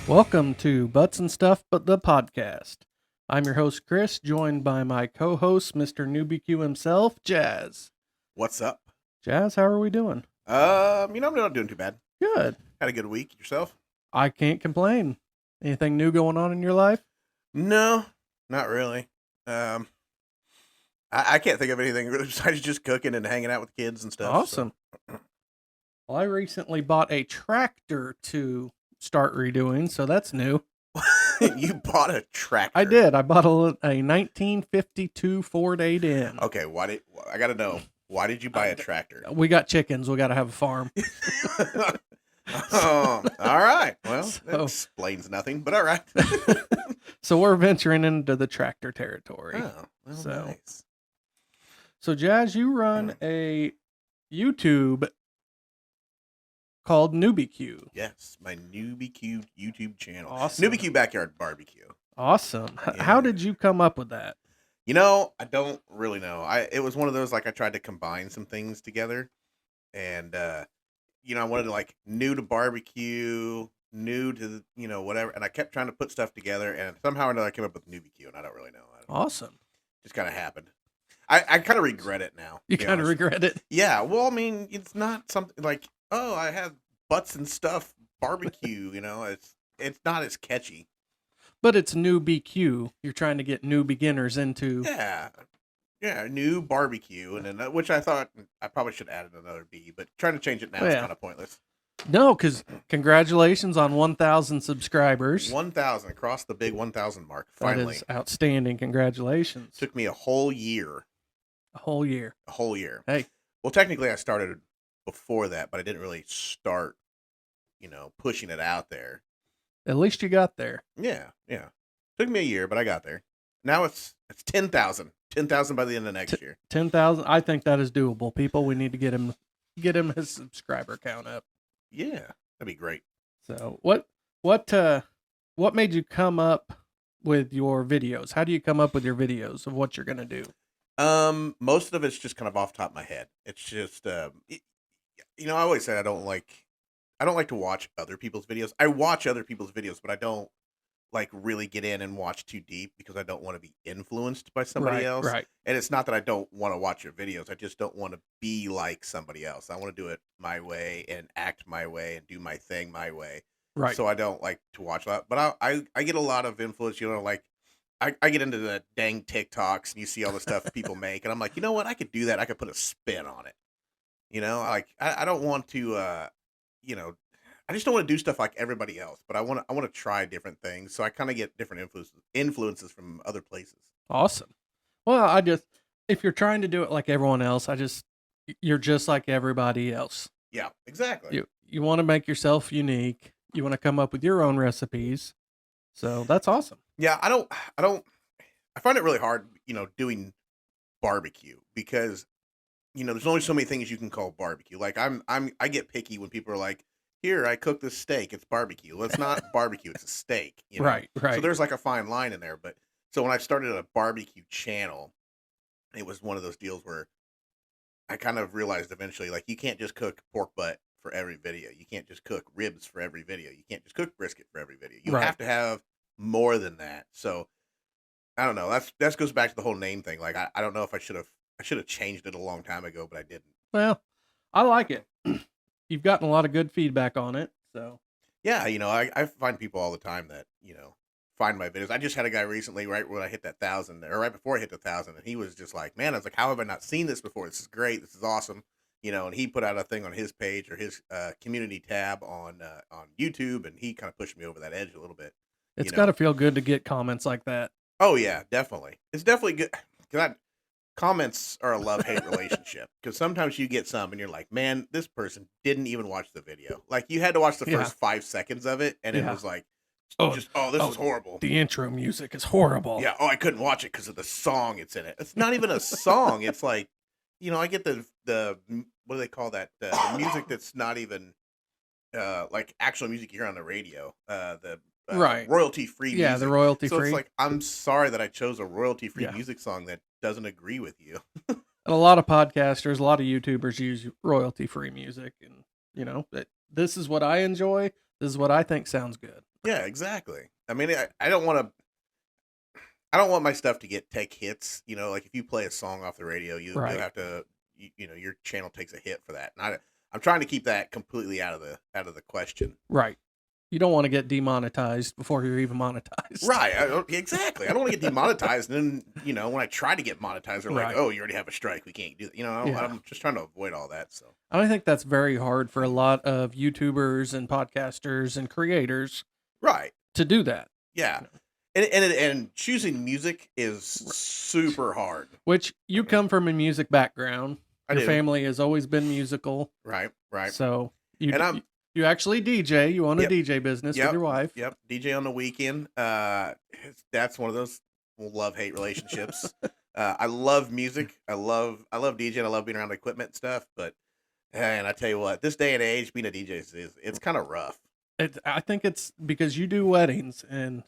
Welcome to Butts and Stuff But the Podcast. I'm your host, Chris, joined by my co-host, Mr. BBQ himself, Jaz. What's up? Jaz, how are we doing? I'm not doing too bad. Good. Had a good week. Yourself? I can't complain. Anything new going on in your life? No, not really. I can't think of anything really besides just cooking and hanging out with kids and stuff. Awesome. Well, I recently bought a tractor to start redoing, so that's new. You bought a tractor? I did. I bought a 1952 Ford 8N. Okay, I gotta know, why did you buy a tractor? We got chickens. We got to have a farm. All right. Well, that explains nothing, but all right. So we're venturing into the tractor territory. Oh, well, nice. So, Jaz, you run a YouTube called BBQ. Yes, my BBQ YouTube channel. Awesome. BBQ Backyard Barbecue. Awesome. Yeah. How did you come up with that? I don't really know. It was one of those, I tried to combine some things together, and I wanted to new to barbecue, new to whatever, and I kept trying to put stuff together, and somehow or another I came up with BBQ, and I don't really know. Awesome. Just kind of happened. I kind of regret it now. You kind of regret it? Yeah. Well, I mean, it's not something like, oh, I have butts and stuff barbecue. It's not as catchy. But it's BBQ. You're trying to get new beginners into. Yeah, new barbecue, and then which I thought I probably should add another B, but trying to change it now is kind of pointless. No, because congratulations on 1,000 subscribers. 1,000, across the big 1,000 mark. Finally, that is outstanding. Congratulations. Took me a whole year. A whole year. A whole year. Hey. Well, technically, I started before that, but I didn't really start, pushing it out there. At least you got there. Yeah. Took me a year, but I got there. Now it's 10,000. 10,000 by the end of next year. 10,000. I think that is doable. People, we need to get him his subscriber count up. Yeah, that'd be great. So what made you come up with your videos? How do you come up with your videos of what you're gonna do? Most of it's just kind of off the top of my head. It's just I always say I don't like to watch other people's videos. I watch other people's videos, but I don't really get in and watch too deep because I don't want to be influenced by somebody else. Right. And it's not that I don't want to watch your videos. I just don't want to be like somebody else. I want to do it my way and act my way and do my thing my way. Right. So I don't like to watch a lot. But I get a lot of influence, I get into the dang TikToks and you see all the stuff people make. And I'm like, you know what? I could do that. I could put a spin on it. I don't want to, I just don't want to do stuff like everybody else, but I want to try different things. So I kind of get different influences from other places. Awesome. Well, if you're trying to do it like everyone else, you're just like everybody else. Yeah, exactly. You want to make yourself unique. You want to come up with your own recipes. So that's awesome. Yeah, I find it really hard, doing barbecue because, there's only so many things you can call barbecue. I get picky when people are like, here, I cooked this steak. It's barbecue. Well, it's not barbecue. It's a steak. Right. So there's a fine line in there. But so when I started a barbecue channel, it was one of those deals where I kind of realized eventually, you can't just cook pork butt for every video. You can't just cook ribs for every video. You can't just cook brisket for every video. You have to have more than that. So I don't know. That goes back to the whole name thing. I don't know if I should have changed it a long time ago, but I didn't. Well, I like it. You've gotten a lot of good feedback on it, so. Yeah, I find people all the time that, find my videos. I just had a guy recently, right when I hit that 1,000, or right before I hit the 1,000, and he was just like, man, I was like, how have I not seen this before? This is great. This is awesome. And he put out a thing on his page or his community tab on YouTube, and he kind of pushed me over that edge a little bit. It's got to feel good to get comments like that. Oh, yeah, definitely. It's definitely good. Comments are a love-hate relationship because sometimes you get some and you're like, man, this person didn't even watch the video. You had to watch the first 5 seconds of it, and it was like, this is horrible. The intro music is horrible. Yeah. Oh, I couldn't watch it because of the song it's in it. It's not even a song. It's I get the what do they call that? The music that's not even actual music you hear on the radio. Royalty-free music. Yeah, the royalty-free. So it's like, I'm sorry that I chose a royalty-free music song that doesn't agree with you. And a lot of podcasters, a lot of YouTubers use royalty-free music, and this is what I enjoy. This is what I think sounds good. Yeah, exactly. I mean, I don't want to. I don't want my stuff to take hits. You know, like if you play a song off the radio, you'll Right. have to. You know, your channel takes a hit for that. And I'm trying to keep that completely out of the question. Right. You don't want to get demonetized before you're even monetized. Right. Exactly. I don't want to get demonetized. And then, you know, when I try to get monetized, they're like, Right. oh, you already have a strike. We can't do that. You know, Yeah. I'm just trying to avoid all that. So I think that's very hard for a lot of YouTubers and podcasters and creators right. to do that. Yeah. And choosing music is super hard. Which you come from a music background. Your do. family has always been musical. Right. Right. So you And you actually DJ. You own a Yep. DJ business with your wife. Yep. DJ on the weekend. That's one of those love-hate relationships. I love music. I love DJing. I love being around equipment and stuff. But and I tell you what, this day and age, being a DJ it's kind of rough. I think it's because you do weddings, and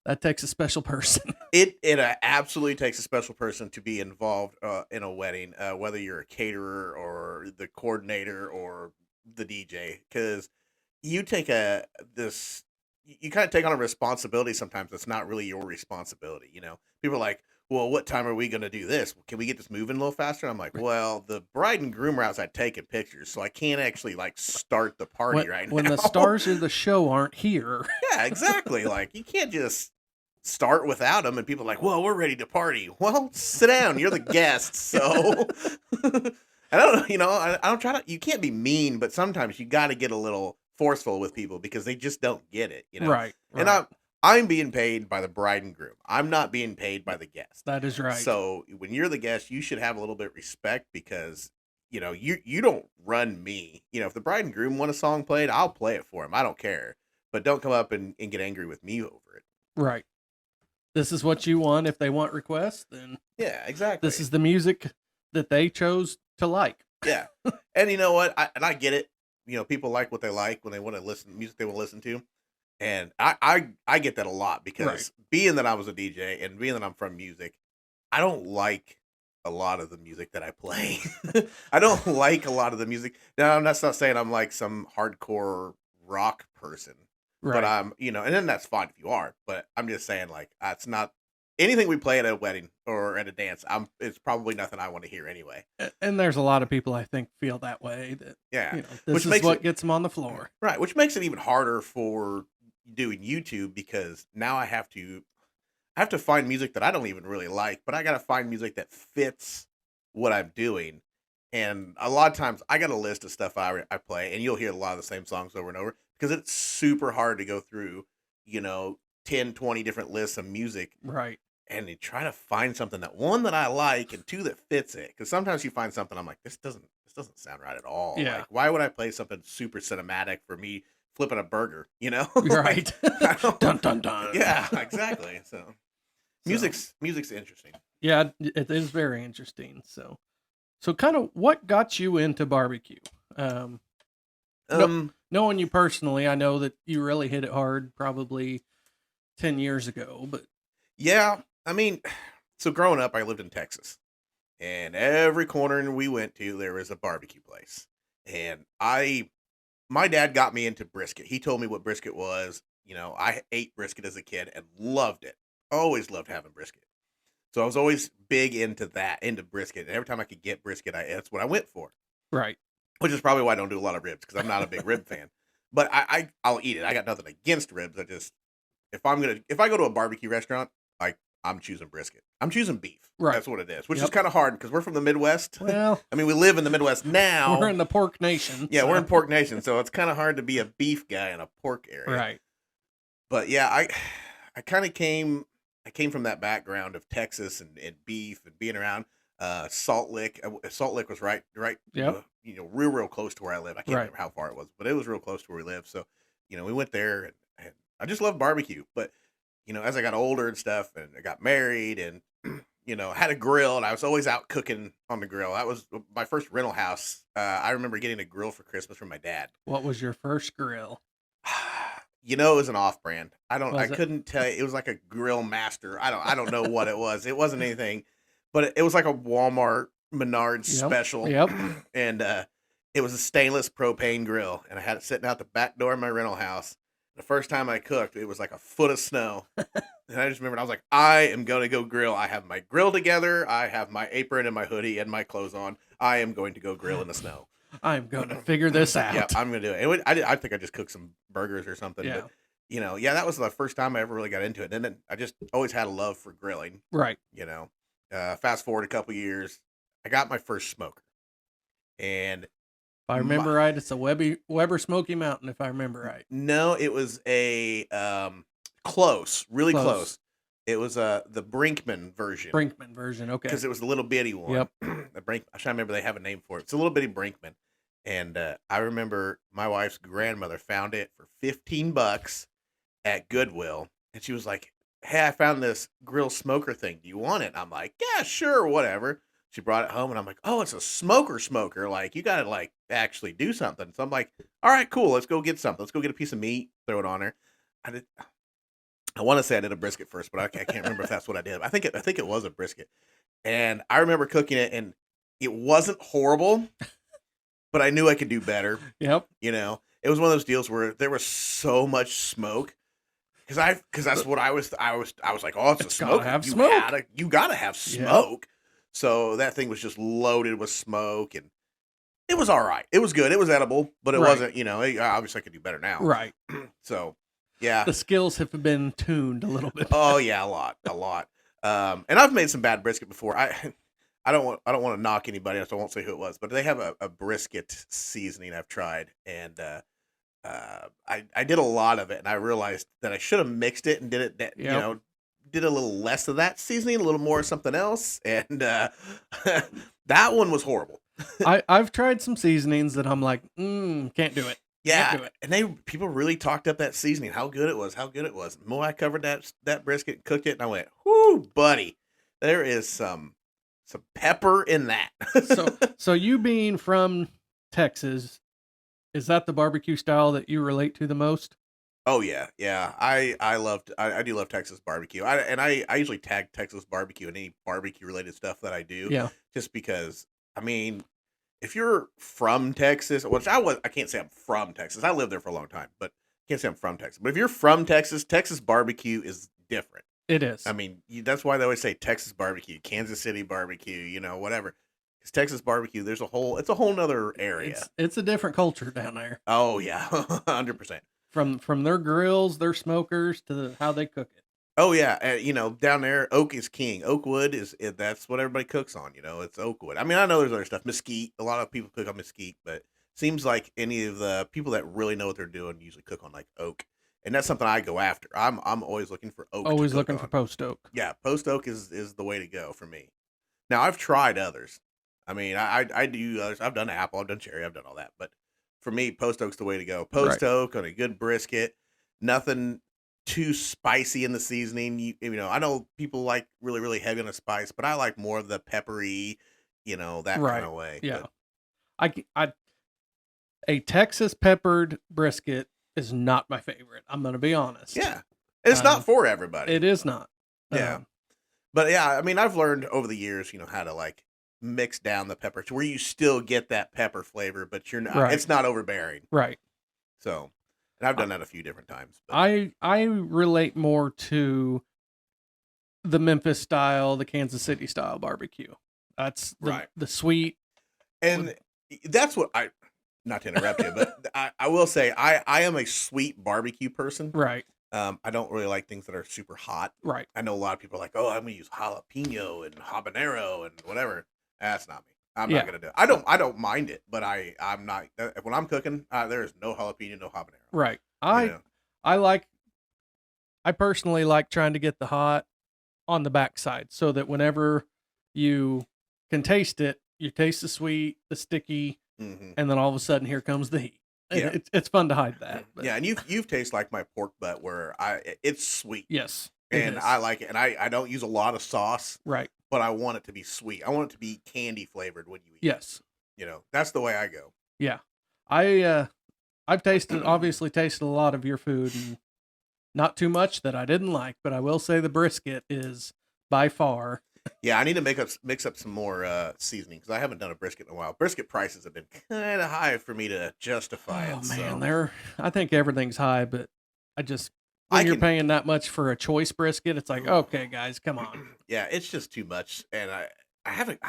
that takes a special person. It absolutely takes a special person to be involved in a wedding, whether you're a caterer or the coordinator or the DJ, because you take you kind of take on a responsibility sometimes that's not really your responsibility. You know, people are like, well, what time are we going to do this? Can we get this moving a little faster? I'm like, well, the bride and groom are outside taking pictures, so I can't actually like start the party right now. When the stars of the show aren't here. Yeah, exactly. Like you can't just start without them, and people are like, well, we're ready to party. Well, sit down. You're the guest, so. I don't know, you know, I don't try to. You can't be mean, but sometimes you got to get a little forceful with people because they just don't get it, you know. Right. And I'm being paid by the bride and groom. I'm not being paid by the guest. That is right. So when you're the guest, you should have a little bit of respect because you know you don't run me. You know, if the bride and groom want a song played, I'll play it for them. I don't care, but don't come up and get angry with me over it. Right. This is what you want. If they want requests, then yeah, exactly. This is the music that they chose to like. Yeah. And you know what? I get it. You know, people like what they like when they want to listen music they want to listen to. And I get that a lot because being that I was a DJ and being that I'm from music, I don't like a lot of the music that I play. I don't like a lot of the music. Now, that's not saying I'm like some hardcore rock person. Right. But I'm, you know, and then that's fine if you are. But I'm just saying, like, it's not anything we play at a wedding or at a dance. It's probably nothing I want to hear anyway. And there's a lot of people I think feel that way. That yeah, you know, this is what gets them on the floor. Right, which makes it even harder for doing YouTube because now I have to find music that I don't even really like, but I got to find music that fits what I'm doing. And a lot of times I got a list of stuff I play, and you'll hear a lot of the same songs over and over because it's super hard to go through, you know, 10, 20 different lists of music. Right. And you try to find something that one that I like and two that fits it. Because sometimes you find something I'm like, this doesn't sound right at all. Yeah. Like, why would I play something super cinematic for me flipping a burger? You know? Right. Dun dun dun. Yeah, exactly. So music's interesting. Yeah, it is very interesting. So kind of what got you into barbecue? Knowing you personally, I know that you really hit it hard probably 10 years ago, but yeah, I mean, so growing up, I lived in Texas, and every corner we went to, there was a barbecue place, and my dad got me into brisket. He told me what brisket was. You know, I ate brisket as a kid and loved it. Always loved having brisket. So I was always big into brisket, and every time I could get brisket, that's what I went for. Right. Which is probably why I don't do a lot of ribs because I'm not a big rib fan. But I'll eat it. I got nothing against ribs. If I go to a barbecue restaurant, like I'm choosing brisket. I'm choosing beef. Right. That's what it is. Which is kind of hard because we're from the Midwest. Well, I mean, we live in the Midwest now. We're in the pork nation. Yeah, we're in pork nation, so it's kind of hard to be a beef guy in a pork area. Right. But yeah, I kind of came from that background of Texas and beef and being around Salt Lick. Salt Lick was right. Yep. You know, real close to where I live. I can't remember how far it was, but it was real close to where we live. So, you know, we went there and I just love barbecue. But, you know, as I got older and stuff and I got married and, you know, had a grill and I was always out cooking on the grill. That was my first rental house. I remember getting a grill for Christmas from my dad. What was your first grill? You know, it was an off-brand. I couldn't tell you. It was like a Grill Master. I don't know what it was. It wasn't anything, but it was like a Walmart Menards special. Yep. And It was a stainless propane grill, and I had it sitting out the back door of my rental house. The first time I cooked, it was like a foot of snow. And I just remembered, I was like, I am going to go grill. I have my grill together. I have my apron and my hoodie and my clothes on. I am going to go grill in the snow. I'm going to figure this out. Yeah, I'm going to do it. I think I just cooked some burgers or something. Yeah. But, that was the first time I ever really got into it. And then I just always had a love for grilling. Right. Fast forward a couple years, I got my first smoker. And if I remember right, it's a Weber Smoky Mountain, if I remember right. No, it was a really close. It was the Brinkman version. Okay. Because it was a little bitty one. Yep. I'm trying to remember, they have a name for it. It's a little bitty Brinkman. And I remember my wife's grandmother found it for $15 at Goodwill. And she was like, hey, I found this grill smoker thing. Do you want it? And I'm like, yeah, sure, whatever. She brought it home, and I'm like, oh, it's a smoker. Like, you got to, like, actually do something. So I'm like, all right, cool. Let's go get something. Let's go get a piece of meat, throw it on there. I want to say I did a brisket first, but I can't remember if that's what I did. I think it was a brisket. And I remember cooking it, and it wasn't horrible, but I knew I could do better. Yep. It was one of those deals where there was so much smoke. Because that's what I was like, oh, it's a smoke. You gotta have smoke. Yeah. So that thing was just loaded with smoke, and it was all right. It was good. It was edible, but it wasn't. Obviously I could do better now. Right. So, yeah, the skills have been tuned a little bit. Oh yeah, a lot. And I've made some bad brisket before. I don't want to knock anybody else. I won't say who it was, but they have a brisket seasoning I've tried, and I did a lot of it, and I realized that I should have mixed it and did it, did a little less of that seasoning, a little more of something else, and that one was horrible. I've tried some seasonings that I'm like, can't do it. Yeah, can't do it. And people really talked up that seasoning, how good it was. More I covered that brisket, and cooked it, and I went, whoo, buddy, there is some pepper in that. So you being from Texas, is that the barbecue style that you relate to the most? Oh yeah. I do love Texas barbecue. I usually tag Texas barbecue in any barbecue related stuff that I do. Yeah. Just because, I mean, if you're from Texas, which I can't say I'm from Texas. I lived there for a long time, but I can't say I'm from Texas. But if you're from Texas, Texas barbecue is different. It is. I mean, that's why they always say Texas barbecue, Kansas City barbecue, whatever. Because Texas barbecue, it's a whole nother area. It's a different culture down there. Oh yeah, 100%. From their grills, their smokers, to how they cook it. Oh yeah, down there, oak is king. Oak wood that's what everybody cooks on. It's oak wood. I mean, I know there's other stuff, mesquite. A lot of people cook on mesquite, but seems like any of the people that really know what they're doing usually cook on like oak, and that's something I go after. I'm always looking for oak. Always looking for post oak. Yeah, post oak is the way to go for me. Now I've tried others. I mean, I do others. I've done apple, I've done cherry, I've done all that, but for me, post oak's the way to go. Post oak on a good brisket, nothing too spicy in the seasoning. I know people like really, really heavy on the spice, but I like more of the peppery, that kind of way. Yeah. But a Texas peppered brisket is not my favorite. I'm going to be honest. Yeah. It's not for everybody. It is not. Yeah. But yeah, I mean, I've learned over the years, how to like mix down the pepper to where you still get that pepper flavor, but you're not, it's not overbearing. Right. So, and I've done that a few different times. But. I relate more to the Memphis style, the Kansas City style barbecue. That's the sweet. And that's what not to interrupt you, but I will say I am a sweet barbecue person. Right. I don't really like things that are super hot. Right. I know a lot of people are like, oh, I'm going to use jalapeno and habanero and whatever. That's not me. I'm not going to do it. I don't mind it, but I'm not, when I'm cooking, there is no jalapeno, no habanero. Right. I personally like trying to get the hot on the backside so that whenever you can taste it, you taste the sweet, the sticky, and then all of a sudden here comes the heat. Yeah. It's fun to hide that. But. Yeah, and you've tasted like my pork butt where it's sweet. Yes. And I like it. And I don't use a lot of sauce. Right. But I want it to be sweet. I want it to be candy flavored when you eat it. Yes. That's the way I go. Yeah. I've obviously tasted a lot of your food, and not too much that I didn't like, but I will say the brisket is by far Yeah, I need to mix up some more seasoning because I haven't done a brisket in a while. Brisket prices have been kind of high for me to justify Oh it. man, So I think everything's high, but I just I when you're can, paying that much for a choice brisket, it's like, okay, guys, come on. yeah, it's just too much, and I haven't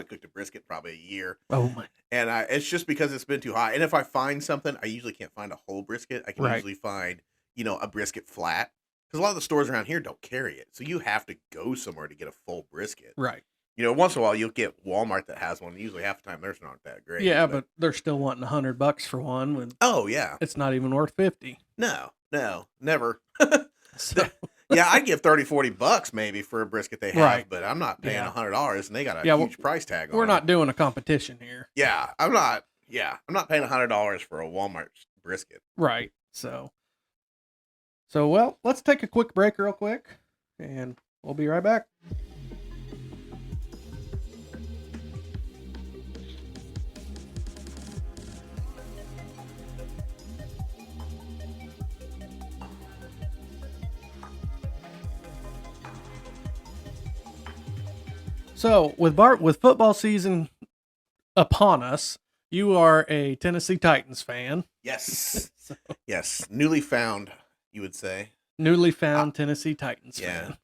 cooked a brisket probably a year, Oh my, and it's just because it's been too high. And if I find something, I usually can't find a whole brisket. I can right, usually find a brisket flat because a lot of the stores around here don't carry it, so you have to go somewhere to get a full brisket. right. Once in a while you'll get Walmart that has one. Usually half the time theirs aren't that great. Yeah, but they're still wanting $100 for one when oh yeah, it's not even worth 50. no, never. So Yeah, I'd give $30-$40 maybe for a brisket they have, right, but I'm not paying yeah, $100, and they got a yeah. huge price tag on We're it. not doing a competition here, Yeah, I'm not. Yeah, I'm not paying $100 for a Walmart brisket. right? So well, let's take a quick break, real quick, and we'll be right back. So with football season upon us, you are a Tennessee Titans fan. Yes, So, yes, newly found, you would say. newly found Tennessee Titans Yeah. fan.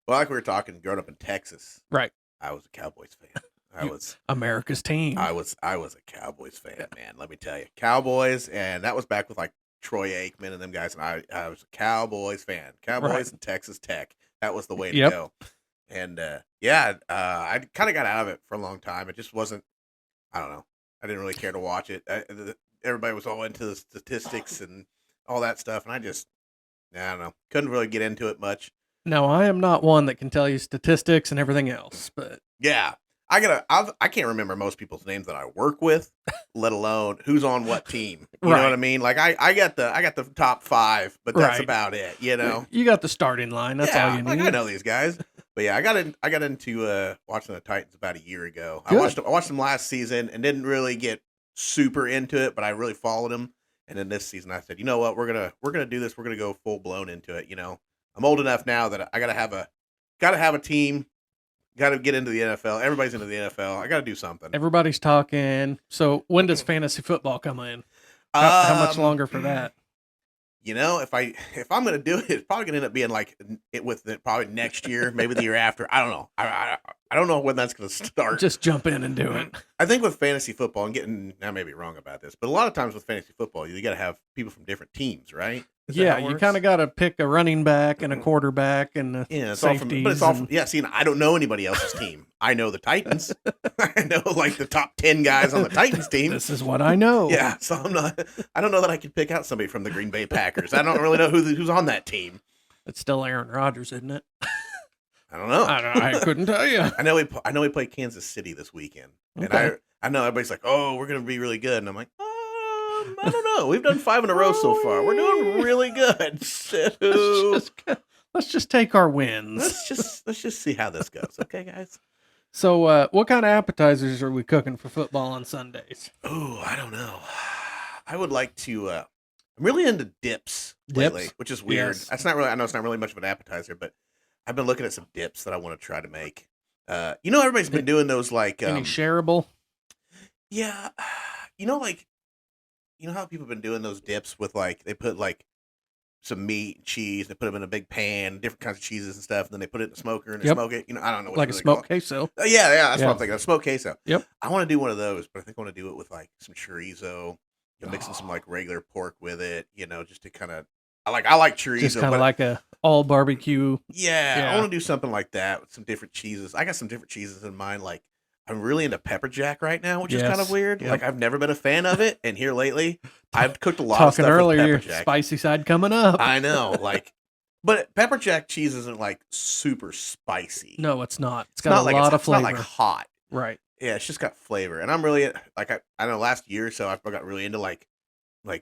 Well, like we were talking, growing up in Texas, Right. I was a Cowboys fan. I was America's team. I was a Cowboys fan, man. Let me tell you, Cowboys, and that was back with like Troy Aikman and them guys, and I was a Cowboys fan. Cowboys Right. and Texas Tech. That was the way to Yep. go. And I kind of got out of it for a long time. It just wasn't. I don't know. I didn't really care to watch it. Everybody was all into the statistics and all that stuff, and I don't know. Couldn't really get into it much. Now, I am not one that can tell you statistics and everything else, but Yeah, I can't remember most people's names that I work with, let alone who's on what team. You know what I Right. mean? Like I got the top 5, but that's Right. about it. You know. you got the starting line. That's all you need. Like I know these guys. But yeah, I got into watching the Titans about a year ago. Good. I watched them last season and didn't really get super into it, but I really followed them. And then this season, I said, you know what, we're gonna do this. We're gonna go full blown into it. I'm old enough now that I gotta have a team. Got to get into the NFL. Everybody's into the NFL. I got to do something. Everybody's talking. So when does fantasy football come in? How much longer for that? If I'm gonna do it, it's probably gonna end up being like probably next year, maybe the year after. I don't know. I don't know when that's gonna start. Just jump in and do it. I think with fantasy football, I may be wrong about this, but a lot of times with fantasy football, you got to have people from different teams, right? Yeah, you kind of got to pick a running back and a quarterback and a it's all safeties. but it's all from, yeah. See, I don't know anybody else's team. I know the Titans. I know like the top 10 guys on the Titans team. This is what I know. Yeah, so I don't know that I could pick out somebody from the Green Bay Packers. I don't really know who's on that team. It's still Aaron Rodgers, isn't it? I don't know. I couldn't tell you. I know we play Kansas City this weekend, Okay. and I know everybody's like, "Oh, we're gonna be really good," and I'm like, I don't know. We've done 5 in a row so far. We're doing really good. So Let's just take our wins. let's just see how this goes, okay, guys? So, what kind of appetizers are we cooking for football on Sundays? Oh, I don't know. I would like to. I'm really into dips lately, which is weird. Yes. That's not really. I know it's not really much of an appetizer, but I've been looking at some dips that I want to try to make. Everybody's been doing those like Any shareable? yeah, like how people have been doing those dips with like they put like some meat and cheese, they put them in a big pan, different kinds of cheeses and stuff, and then they put it in the smoker and they Yep. smoke it. I don't know what Like a it's really smoked called. queso. Yeah, that's Yeah. what I'm thinking. A smoked queso. Yep. I want to do one of those, but I think I want to do it with like some chorizo, mixing some like regular pork with it, just to kind of. I like chorizo, Just kind but of like a all barbecue. yeah, I Yeah. want to do something like that with some different cheeses. I got some different cheeses in mind. Like I'm really into pepper jack right now, which is kind of Yes. weird. Yep. Like I've never been a fan of it, and here lately, I've cooked a lot of Talking stuff earlier, with pepper jack. spicy side coming up. I know, but pepper jack cheese isn't like super spicy. No, it's not. It's It's got not a like lot of it's not flavor. like hot. Right. Yeah, it's just got flavor, and I'm really like I know last year or so I got really into like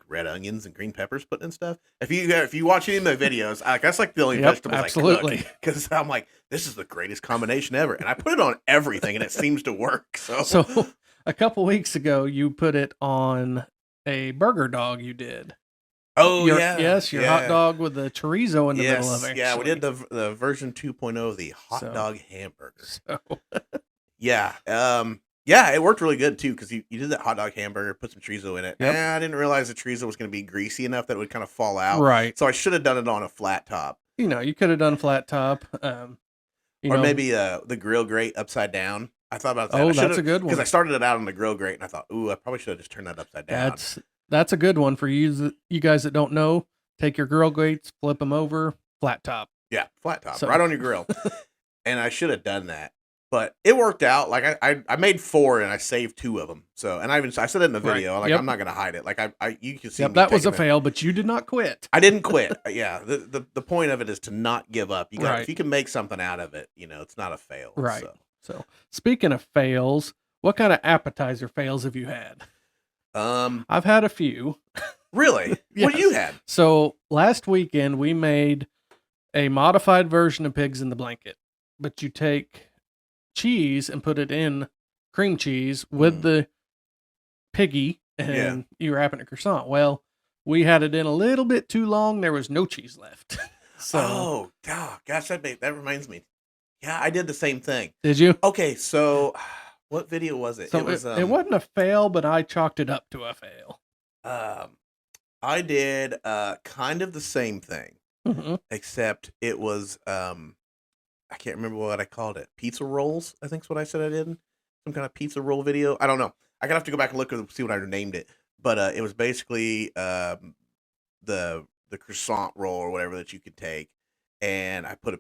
red onions and green peppers putting in stuff. If you watch any of my videos, that's like the only Yep, vegetables absolutely. I cook because I'm like this is the greatest combination ever, and I put it on everything, and it seems to work. So a couple weeks ago, you put it on a burger dog. You did. Oh Your yeah, yes, your hot dog with the chorizo in the middle of it. Yeah, we did the version 2.0 of the hot dog hamburger. So Yeah, yeah, it worked really good too because you did that hot dog hamburger, put some chorizo in it. Yep. I didn't realize the chorizo was going to be greasy enough that it would kind of fall out. right. So I should have done it on a flat top. You could have done flat top. Or maybe the grill grate upside down. I thought about that. Oh, that's a good one. Because I started it out on the grill grate and I thought, ooh, I probably should have just turned that upside down. That's a good one for you guys that don't know. Take your grill grates, flip them over, flat top. Yeah, flat top, right on your grill. And I should have done that. But it worked out. Like I made 4 and I saved 2 of them. So and I said it in the video. Like I'm not gonna hide it. Like you can see. That was a fail, but you did not quit. I didn't quit. Yeah. The point of it is to not give up. You got if you can make something out of it, it's not a fail. Right. So speaking of fails, what kind of appetizer fails have you had? I've had a few. Really? Yes. What you had? So last weekend we made a modified version of Pigs in the Blanket, but you take cheese and put it in cream cheese with the piggy and you wrap it in a croissant. Well, we had it in a little bit too long. There was no cheese left. So, gosh, that reminds me. Yeah, I did the same thing. Did you? Okay, so what video was it? So it wasn't a fail, but I chalked it up to a fail. I did kind of the same thing, except it was I can't remember what I called it. Pizza rolls, I think is what I said I did. Some kind of pizza roll video. I don't know. I gotta have to go back and look and see what I named it. But it was basically the croissant roll or whatever that you could take, and I put a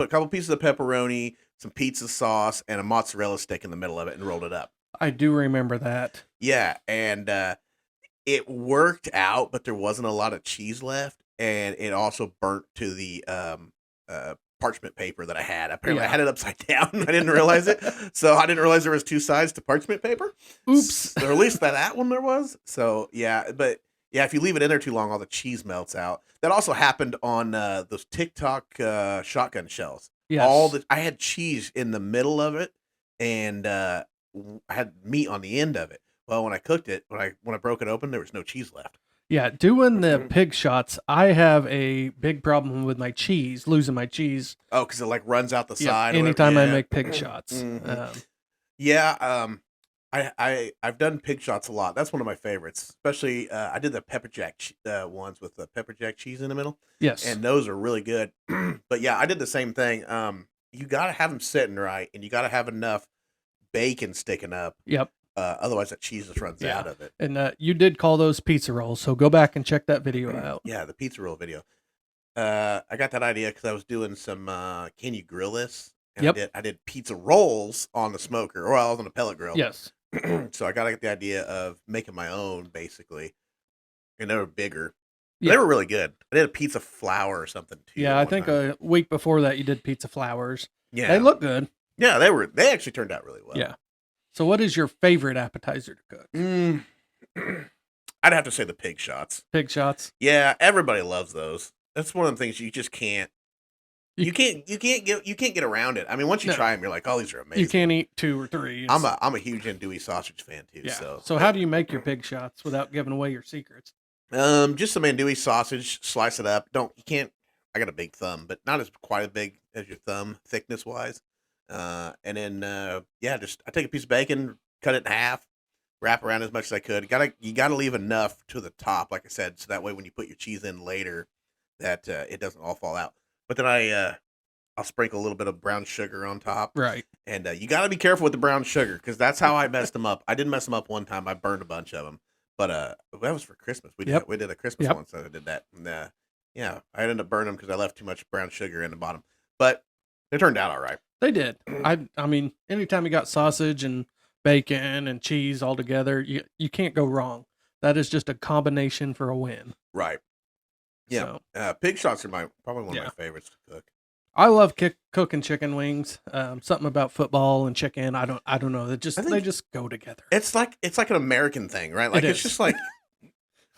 couple pieces of pepperoni, some pizza sauce, and a mozzarella stick in the middle of it, and rolled it up. I do remember that. Yeah, and it worked out, but there wasn't a lot of cheese left, and it also burnt to the parchment paper that I had. Apparently, I had it upside down. I didn't realize it, so I didn't realize there was 2 sides to parchment paper. Oops. Or at least that one there was. So yeah, but yeah, if you leave it in there too long, all the cheese melts out. That also happened on those TikTok shotgun shells. Yes. I had cheese in the middle of it, and I had meat on the end of it. Well, when I cooked it, when I broke it open, there was no cheese left. Yeah, doing the pig shots, I have a big problem with my cheese, losing my cheese. Oh, because it like runs out the side. Anytime I make pig shots. I've done pig shots a lot. That's one of my favorites. Especially, I did the pepper jack ones with the pepper jack cheese in the middle. Yes, and those are really good. But yeah, I did the same thing. You got to have them sitting right, and you got to have enough bacon sticking up. Yep. Otherwise, that cheese just runs out of it. And you did call those pizza rolls, so go back and check that video out. Yeah, the pizza roll video. I got that idea because I was doing some Can You Grill This? And I did pizza rolls on the smoker, or I was on a pellet grill. Yes. So I got to get the idea of making my own, basically. And they were bigger. Yeah. They were really good. I did a pizza flour or something, too. Yeah, I think a week before that you did pizza flowers. Yeah. They look good. Yeah, they actually turned out really well. Yeah. So what is your favorite appetizer to cook? I'd have to say the pig shots. Pig shots? Yeah, everybody loves those. That's one of the things you just can't. You can't get around it. I mean, once you try them, you're like, "Oh, these are amazing." You can't eat 2 or 3. I'm a huge andouille sausage fan too. Yeah. So how do you make your pig shots without giving away your secrets? Just some andouille sausage, slice it up. I got a big thumb, but not as quite as big as your thumb thickness wise. And then I take a piece of bacon, cut it in half, wrap around as much as I could. You gotta leave enough to the top, like I said, so that way when you put your cheese in later, that it doesn't all fall out. But then I'll sprinkle a little bit of brown sugar on top. Right. And you got to be careful with the brown sugar because that's how I messed them up. I did mess them up one time. I burned a bunch of them. But that was for Christmas. We did a Christmas one, so I did that. And, I ended up burning them because I left too much brown sugar in the bottom. But they turned out all right. They did. I mean, anytime you got sausage and bacon and cheese all together, you can't go wrong. That is just a combination for a win. Right. Yeah. So, pig shots are probably one of my favorites to cook. I love cooking chicken wings. Something about football and chicken. I don't know. They just go together. It's like an American thing, right? Like it's just like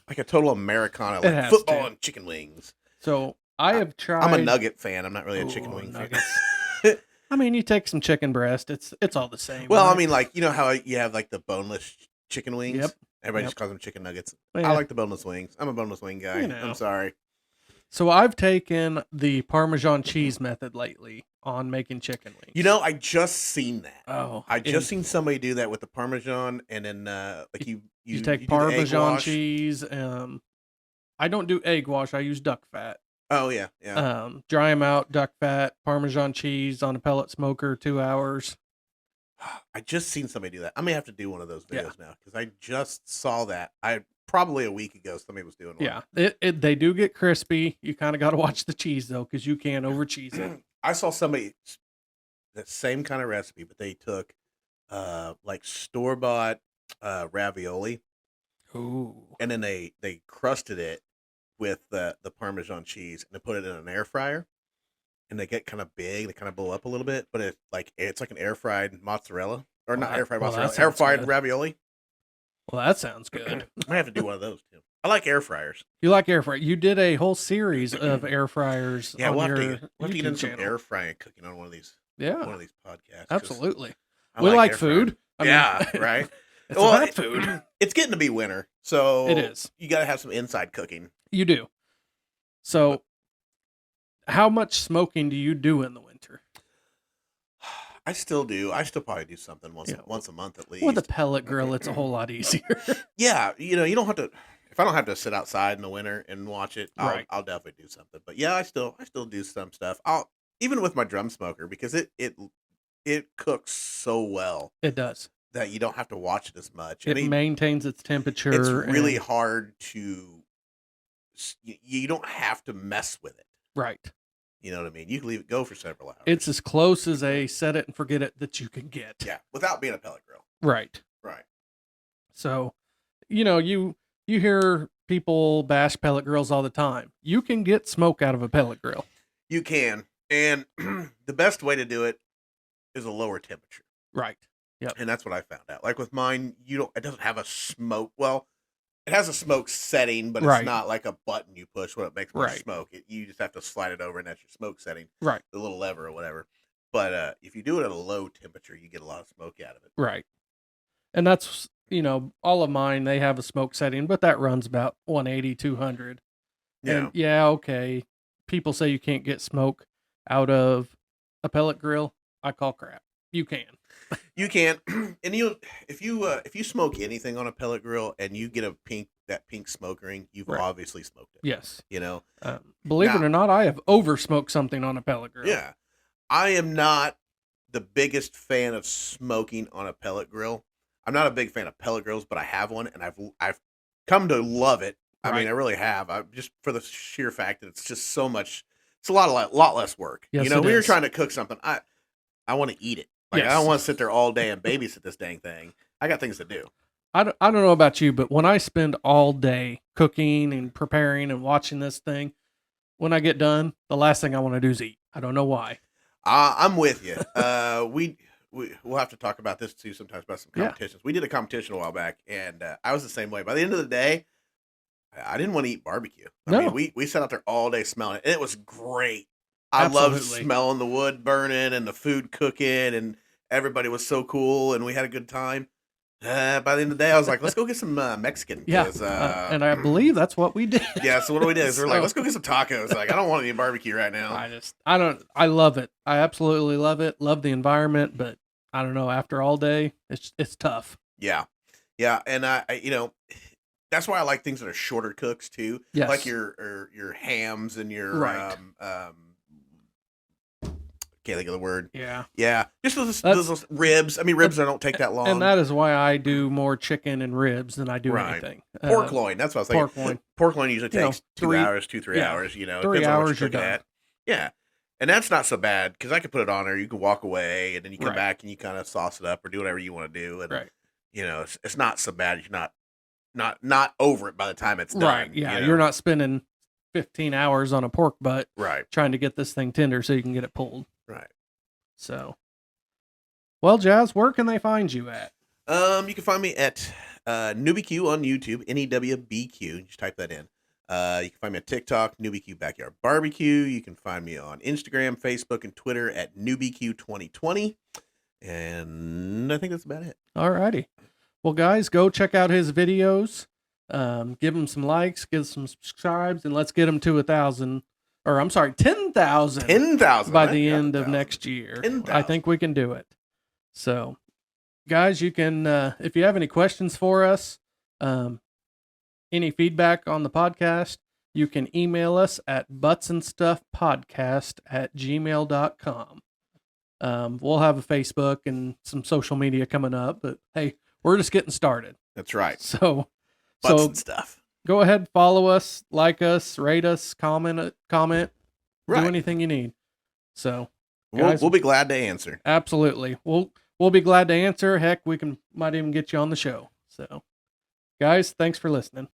a total Americana, like football and chicken wings. So I have tried. I'm a nugget fan. I'm not really a chicken wing fan. I mean, you take some chicken breast. It's all the same. Well, right? I mean, like, you know how you have like the boneless chicken wings? Yep. Everybody just calls them chicken nuggets. Yeah. I like the boneless wings. I'm a boneless wing guy. I'm sorry. So I've taken the Parmesan cheese method lately on making chicken wings. You know, I just seen that. Oh, I just seen somebody do that with the Parmesan, and then like you take Parmesan cheese. I don't do egg wash. I use duck fat. Oh yeah, yeah. Dry them out, duck fat, Parmesan cheese on a pellet smoker, 2 hours. I just seen somebody do that. I may have to do one of those videos now because I just saw that. Probably a week ago somebody was doing one. Yeah, they do get crispy. You kind of got to watch the cheese though, because you can't over cheese it. I saw somebody that same kind of recipe, but they took like store bought ravioli. Ooh. And then they crusted it with the Parmesan cheese and they put it in an air fryer. And they get kind of big, they kind of blow up a little bit, but it's like an air fried mozzarella. Or not air fried mozzarella, air fried ravioli. Well, that sounds good. I have to do one of those too. I like air fryers. You like air fryer? You did a whole series of air fryers. Yeah, on we'll your have to get in some channel. air frying cooking on one of these. Yeah, one of these podcasts. Absolutely. I we like food. I mean, right. It's about food. It's getting to be winter, so it is. You got to have some inside cooking. You do. So, how much smoking do you do in the winter? I still do. I still probably do something once a month at least. With a pellet grill, it's a whole lot easier. Yeah, you don't have to. If I don't have to sit outside in the winter and watch it, I'll definitely do something. But yeah, I still do some stuff. Even with my drum smoker because it cooks so well. It does. That you don't have to watch it as much. It maintains its temperature. It's really hard to. You don't have to mess with it. Right. You know what I mean? You can leave it go for several hours. It's as close as a set it and forget it that you can get. Yeah, without being a pellet grill. Right. Right. So, you hear people bash pellet grills all the time. You can get smoke out of a pellet grill. You can. And the best way to do it is a lower temperature. Right. Yep. And that's what I found out. Like with mine, it doesn't have a smoke. Well, it has a smoke setting, but it's not like a button you push when it makes more smoke. You just have to slide it over and that's your smoke setting. Right. The little lever or whatever. But if you do it at a low temperature, you get a lot of smoke out of it. Right. And that's, all of mine, they have a smoke setting, but that runs about 180, 200. Yeah. And okay. People say you can't get smoke out of a pellet grill. I call crap. You can. You can. And if you smoke anything on a pellet grill and you get that pink smoke ring, you've obviously smoked it. Yes. Believe it or not, I have over smoked something on a pellet grill. Yeah. I am not the biggest fan of smoking on a pellet grill. I'm not a big fan of pellet grills, but I have one and I've come to love it. I mean, I really have. Just for the sheer fact that it's just so much. It's a lot less work. Yes, when you're trying to cook something, I want to eat it. Like, I don't want to sit there all day and babysit this dang thing. I got things to do. I don't know about you, but when I spend all day cooking and preparing and watching this thing, when I get done, the last thing I want to do is eat. I don't know why. I'm with you. We'll have to talk about this too sometimes about some competitions. Yeah. We did a competition a while back, and I was the same way. By the end of the day, I didn't want to eat barbecue. I mean, we sat out there all day smelling it, and it was great. I loved smelling the wood burning and the food cooking, and everybody was so cool, and we had a good time. By the end of the day, I was like, let's go get some Mexican. Yeah, and I believe that's what we did. Yeah, so what we did is we're like, let's go get some tacos. Like, I don't want any barbecue right now. I love it. I absolutely love it. Love the environment, but I don't know, after all day, it's tough. Yeah. Yeah, and that's why I like things that are shorter cooks too. Yes. Like your hams and your can't think of the word. Yeah. Yeah. Just those ribs. I mean, ribs don't take that long. And that is why I do more chicken and ribs than I do anything. Pork loin. That's what I was thinking. Pork loin. Pork loin usually takes 3 hours. 3 hours. 3 hours you're done. Yeah. And that's not so bad because I can put it on there. You can walk away and then you come back and you kind of sauce it up or do whatever you want to do. And, it's not so bad. You're not over it by the time it's done. Right. Yeah. You're not spending 15 hours on a pork butt. Right. Trying to get this thing tender so you can get it pulled. Right. So, well, Jaz, where can they find you at? You can find me at BBQ on YouTube, NEWBQ. Just type that in. You can find me on TikTok, NewBQ Backyard Barbecue. You can find me on Instagram, Facebook, and Twitter at NewBQ2020. And I think that's about it. All righty. Well, guys, go check out his videos. Give him some likes, give some subscribes, and let's get him to 1,000. Or I'm sorry, 10,000. 10,000 by the end of next year. 10,000. I think we can do it. So, guys, you can if you have any questions for us, any feedback on the podcast, you can email us at buttsandstuffpodcast@gmail.com. We'll have a Facebook and some social media coming up, but hey, we're just getting started. That's right. So Butts and stuff. Go ahead, follow us, like us, rate us, comment, right. Do anything you need. So, guys, we'll be glad to answer. Absolutely. We'll be glad to answer. Heck, might even get you on the show. So, guys, thanks for listening.